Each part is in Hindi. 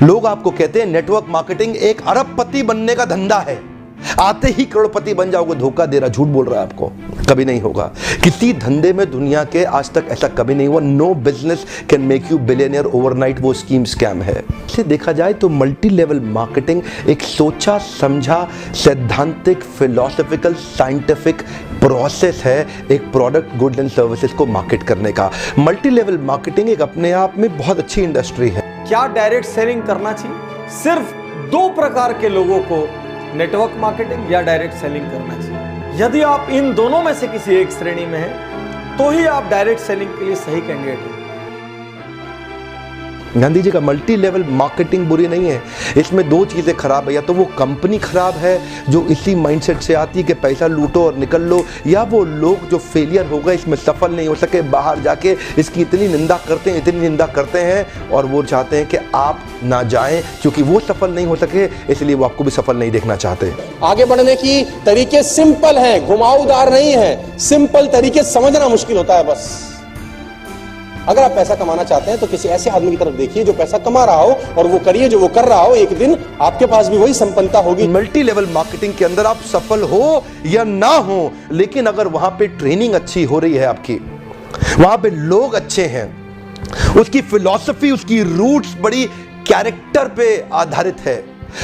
लोग आपको कहते हैं नेटवर्क मार्केटिंग एक अरबपति बनने का धंधा है, आते ही करोड़पति बन जाओगे। धोखा दे रहा, झूठ बोल रहा है आपको, कभी नहीं होगा। किसी धंधे में दुनिया के आज तक ऐसा कभी नहीं हुआ। No business can make you billionaire overnight, वो स्कीम स्कैम है। इसे देखा जाए तो मल्टी लेवल मार्केटिंग एक सोचा समझा सैद्धांतिक फिलोसॉफिकल साइंटिफिक प्रोसेस है एक प्रोडक्ट गुड एंड सर्विसेज को मार्केट करने का। मल्टी लेवल मार्केटिंग एक अपने आप में बहुत अच्छी इंडस्ट्री है। क्या डायरेक्ट सेलिंग करना चाहिए? सिर्फ दो प्रकार के लोगों को नेटवर्क मार्केटिंग या डायरेक्ट सेलिंग करना चाहिए। यदि आप इन दोनों में से किसी एक श्रेणी में हैं तो ही आप डायरेक्ट सेलिंग के लिए सही कैंडिडेट हैं। गांधी जी का मल्टी लेवल मार्केटिंग बुरी नहीं है, इसमें दो चीजें खराब है। या तो वो कंपनी खराब है जो इसी माइंडसेट से आती है कि पैसा लूटो और निकल लो, या वो लोग जो फेलियर हो गए, इसमें सफल नहीं हो सके, बाहर जाके इसकी इतनी निंदा करते हैं और वो चाहते हैं कि आप ना जाएं क्योंकि वो सफल नहीं हो सके, इसलिए वो आपको भी सफल नहीं देखना चाहते। आगे बढ़ने की तरीके सिंपल हैं, घुमावदार नहीं है। सिंपल तरीके समझना मुश्किल होता है। बस अगर आप पैसा कमाना चाहते हैं तो किसी ऐसे आदमी की तरफ देखिए जो पैसा कमा रहा हो और वो करिए जो वो कर रहा हो। एक दिन आपके पास भी वही संपन्नता होगी। मल्टी लेवल मार्केटिंग के अंदर आप सफल हो या ना हो, लेकिन अगर वहां पे ट्रेनिंग अच्छी हो रही है आपकी, वहां पे लोग अच्छे हैं, उसकी फिलॉसफी उसकी रूट्स बड़ी कैरेक्टर पे आधारित है,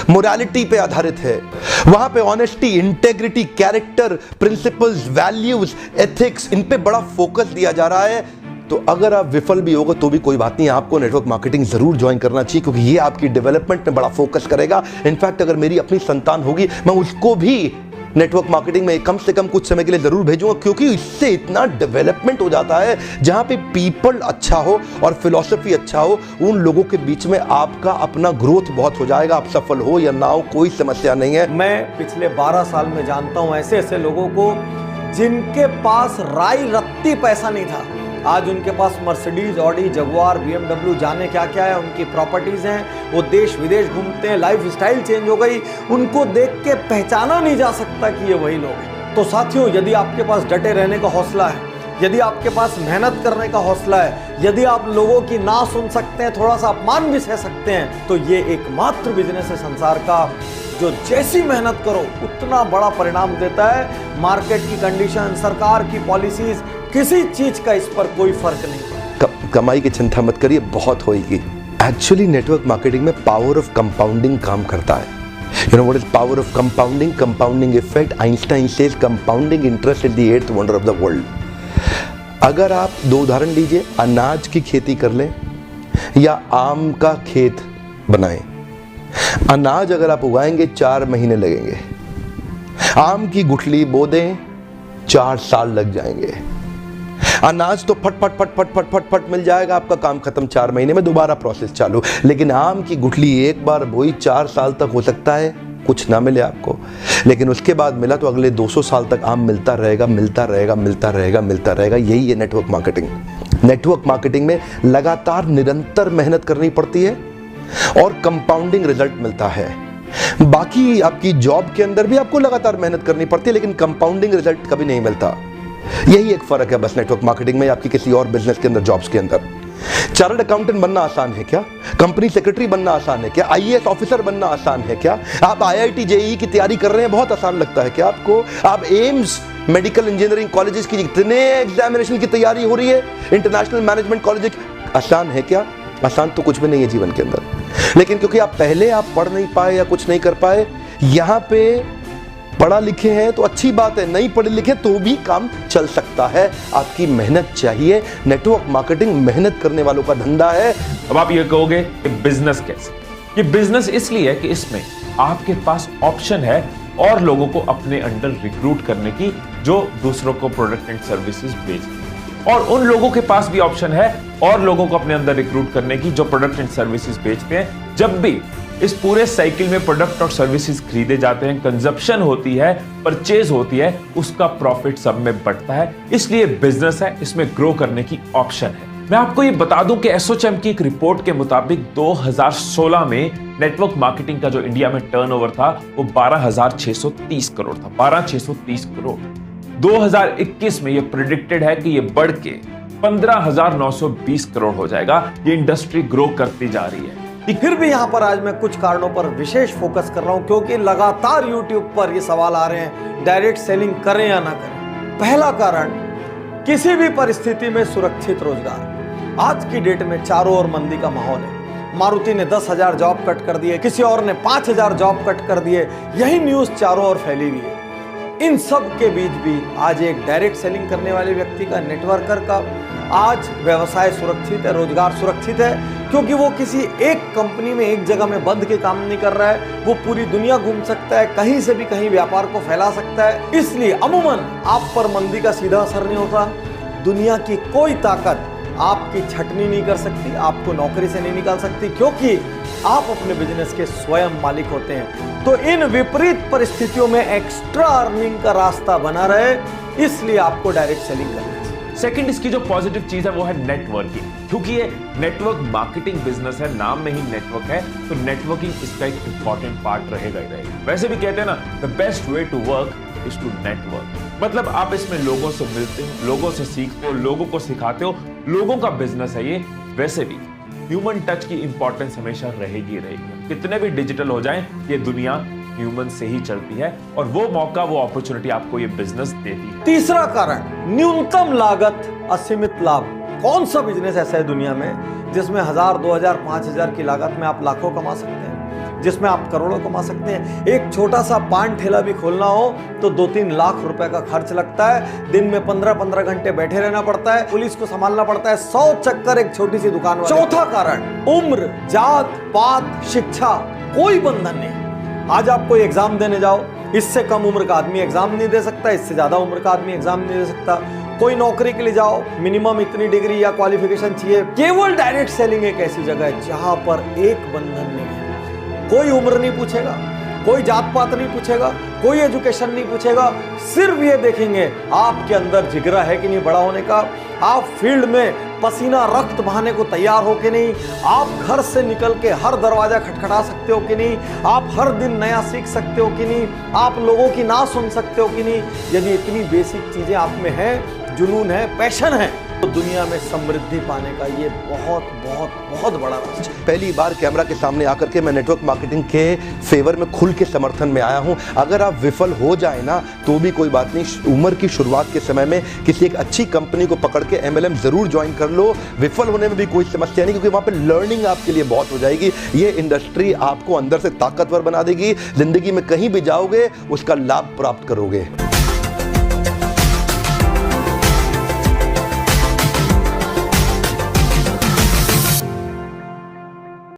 मोरालिटी पे आधारित है, वहां पे honesty integrity character principles values ethics in पे बड़ा फोकस दिया जा रहा है, तो अगर आप विफल भी होगा तो भी कोई बात नहीं, आपको नेटवर्क मार्केटिंग जरूर ज्वाइन करना चाहिए क्योंकि ये आपकी डेवलपमेंट में बड़ा फोकस करेगा। इनफैक्ट अगर मेरी अपनी संतान होगी मैं उसको भी नेटवर्क मार्केटिंग में कम से कम कुछ समय के लिए जरूर भेजूंगा क्योंकि इससे इतना डेवलपमेंट हो जाता है जहां पे पीपल अच्छा हो और फिलॉसफी अच्छा हो, उन लोगों के बीच में आपका अपना ग्रोथ बहुत हो जाएगा। आप सफल हो या ना हो कोई समस्या नहीं है। मैं पिछले 12 साल में जानता हूं ऐसे ऐसे लोगों को जिनके पास राई रत्ती पैसा नहीं था, आज उनके पास मर्सिडीज ऑडी जगुआर BMW जाने क्या क्या है, उनकी प्रॉपर्टीज हैं, वो देश विदेश घूमते हैं, लाइफ स्टाइल चेंज हो गई, उनको देख के पहचाना नहीं जा सकता कि ये वही लोग हैं। तो साथियों, यदि आपके पास डटे रहने का हौसला है, यदि आपके पास मेहनत करने का हौसला है, यदि आप लोगों की ना सुन सकते हैं, थोड़ा सा अपमान भी सह सकते हैं, तो ये एकमात्र बिजनेस है संसार का जो जैसी मेहनत करो उतना बड़ा परिणाम देता है। मार्केट की कंडीशन, सरकार की पॉलिसीज, किसी चीज का इस पर कोई फर्क नहीं। कमाई की चिंता मत करिए, बहुत होगी। एक्चुअली नेटवर्क मार्केटिंग में पावर ऑफ कंपाउंडिंग काम करता है। You know what is power of compounding? Compounding effect. Einstein says compounding interest is the eighth wonder of the world. अगर आप दो उदाहरण लीजिए, अनाज की खेती कर लें या आम का खेत बनाएं। अनाज अगर आप उगाएंगे 4 महीने लगेंगे, आम की गुठली बो दें 4 साल लग जाएंगे। अनाज तो फट फट फट फट फट फट फट मिल जाएगा, आपका काम खत्म, 4 महीने में दोबारा प्रोसेस चालू। लेकिन आम की गुठली एक बार बोई 4 साल तक हो सकता है कुछ ना मिले आपको, लेकिन उसके बाद मिला तो अगले 200 साल तक आम मिलता रहेगा मिलता रहेगा मिलता रहेगा मिलता रहेगा। यही है नेटवर्क मार्केटिंग। नेटवर्क मार्केटिंग में लगातार निरंतर मेहनत करनी पड़ती है और कंपाउंडिंग रिजल्ट मिलता है। बाकी आपकी जॉब के अंदर भी आपको लगातार मेहनत करनी पड़ती है लेकिन कंपाउंडिंग रिजल्ट कभी नहीं मिलता। यही एक फर्क है बस नेटवर्क मार्केटिंग में आपकी किसी और बिजनेस के अंदर, जॉब्स के अंदर। चार्टर्ड अकाउंटेंट बनना आसान है क्या? कंपनी सेक्रेटरी बनना आसान है क्या? IAS ऑफिसर बनना आसान है क्या? आप IIT JEE की तैयारी कर रहे हैं, बहुत आसान लगता है क्या आपको? आप एम्स मेडिकल इंजीनियरिंग कॉलेजेस की इतने एग्जामिनेशन की तैयारी हो रही है, इंटरनेशनल मैनेजमेंट कॉलेज, आसान है क्या? आसान तो कुछ भी नहीं है जीवन के अंदर। लेकिन क्योंकि आप पहले आप पढ़ नहीं पाए या कुछ नहीं कर पाए, यहां पे पढ़ा लिखे हैं तो अच्छी बात है, नहीं पढ़े लिखे तो भी काम चल सकता है। आपकी मेहनत चाहिए। नेटवर्क मार्केटिंग मेहनत करने वालों का धंधा है। अब आप ये कहोगे कि बिजनेस कैसे? ये बिजनेस इसलिए है कि इसमें आपके पास ऑप्शन है और लोगों को अपने अंडर रिक्रूट करने की जो दूसरों को प्रोडक्ट एंड सर्विसेज बेचते हैं, और उन लोगों के पास भी ऑप्शन है और लोगों को अपने अंदर रिक्रूट करने की जो प्रोडक्ट एंड सर्विसेज बेचते हैं। जब भी इस पूरे साइकिल में प्रोडक्ट और सर्विसेज खरीदे जाते हैं, कंजप्शन होती है, परचेज होती है, उसका प्रॉफिट सब में बढ़ता है। इसलिए बिजनेस है, इसमें ग्रो करने की ऑप्शन है। मैं आपको ये बता दूं कि एसोचैम की एक रिपोर्ट के मुताबिक 2016 में नेटवर्क मार्केटिंग का जो इंडिया में टर्नओवर था वो 12,630 करोड़ था। 12,630 करोड़। 2021 में ये प्रेडिक्टेड है कि ये बढ़ के 15,920 करोड़ हो जाएगा। ये इंडस्ट्री ग्रो करती जा रही है। फिर भी यहां पर आज मैं कुछ कारणों पर विशेष फोकस कर रहा हूं, क्योंकि लगातार YouTube पर ये सवाल आ रहे हैं डायरेक्ट सेलिंग करें या ना करें। पहला कारण, किसी भी परिस्थिति में सुरक्षित रोजगार। आज की डेट में चारों ओर मंदी का माहौल है। मारुति ने 10,000 जॉब कट कर दिए, किसी और ने 5,000 जॉब कट कर दिए, यही न्यूज चारों ओर फैली हुई है। इन सब के बीच भी आज एक डायरेक्ट सेलिंग करने वाले व्यक्ति का, नेटवर्कर का आज व्यवसाय सुरक्षित है, रोजगार सुरक्षित है, क्योंकि वो किसी एक कंपनी में एक जगह में बंद के काम नहीं कर रहा है। वो पूरी दुनिया घूम सकता है, कहीं से भी कहीं व्यापार को फैला सकता है। इसलिए अमूमन आप पर मंदी का सीधा असर नहीं होता। दुनिया की कोई ताकत आपकी छटनी नहीं कर सकती, आपको नौकरी से नहीं निकाल सकती, क्योंकि आप अपने बिजनेस के स्वयं मालिक होते हैं। तो इन विपरीत परिस्थितियों में एक्स्ट्रा अर्निंग का रास्ता बना रहे, इसलिए आपको डायरेक्ट सेलिंग करना चाहिए। सेकंड, इसकी जो पॉजिटिव चीज है वो है नेटवर्किंग, क्योंकि ये नेटवर्क मार्केटिंग बिजनेस है, नाम में ही नेटवर्क है, तो नेटवर्किंग इसका एक इंपॉर्टेंट पार्ट रहेगा ही रहेगा। वैसे भी कहते हैं ना, the best way to work is to network. मतलब आप इसमें लोगों से मिलते हो, लोगों से सीखते हो, लोगों को सिखाते हो, लोगों का बिजनेस है ये। वैसे भी ह्यूमन टच की इंपॉर्टेंस हमेशा रहेगी रहेगी। कितने भी डिजिटल हो जाएं, ये दुनिया ह्यूमन से ही चलती है, और वो मौका, वो अपॉर्चुनिटी आपको ये बिजनेस देती है। तीसरा कारण, न्यूनतम लागत असीमित लाभ। कौन सा बिजनेस ऐसा है दुनिया में जिसमें 1,000, 2,000, 5,000 की लागत में आप लाखों कमा सकते हैं, जिसमें आप करोड़ों कमा सकते हैं। एक छोटा सा पान ठेला भी खोलना हो तो 2-3 लाख रुपए का खर्च लगता है। दिन में 15-15 घंटे बैठे रहना पड़ता है, पुलिस को संभालना पड़ता है, 100 चक्कर एक छोटी सी दुकान वाले। चौथा कारण, उम्र, जात पात, शिक्षा, कोई बंधन नहीं। आज आप कोई एग्जाम देने जाओ, इससे कम उम्र का आदमी एग्जाम नहीं दे सकता, इससे ज्यादा उम्र का आदमी एग्जाम नहीं दे सकता। कोई नौकरी के लिए जाओ, मिनिमम इतनी डिग्री या क्वालिफिकेशन चाहिए। केवल डायरेक्ट सेलिंग एक ऐसी जगह है जहां पर एक बंधन नहीं है। कोई उम्र नहीं पूछेगा, कोई जात पात नहीं पूछेगा, कोई एजुकेशन नहीं पूछेगा, सिर्फ ये देखेंगे आपके अंदर जिगरा है कि नहीं बड़ा होने का, आप फील्ड में पसीना रक्त बहाने को तैयार हो कि नहीं, आप घर से निकल के हर दरवाजा खटखटा सकते हो कि नहीं, आप हर दिन नया सीख सकते हो कि नहीं, आप लोगों की ना सुन सकते हो कि नहीं। यदि इतनी बेसिक चीजें आप में है, जुनून है, पैशन है, तो दुनिया में समृद्धि पाने का ये बहुत बहुत बहुत बड़ा रास्ता। पहली बार कैमरा के सामने आकर के मैं नेटवर्क मार्केटिंग के फेवर में खुल के समर्थन में आया हूं। अगर आप विफल हो जाए ना तो भी कोई बात नहीं, उम्र की शुरुआत के समय में किसी एक अच्छी कंपनी को पकड़ के MLM जरूर ज्वाइन कर लो। विफल होने में भी कोई समस्या नहीं, क्योंकि वहां पर लर्निंग आपके लिए बहुत हो जाएगी। ये इंडस्ट्री आपको अंदर से ताकतवर बना देगी, जिंदगी में कहीं भी जाओगे उसका लाभ प्राप्त करोगे।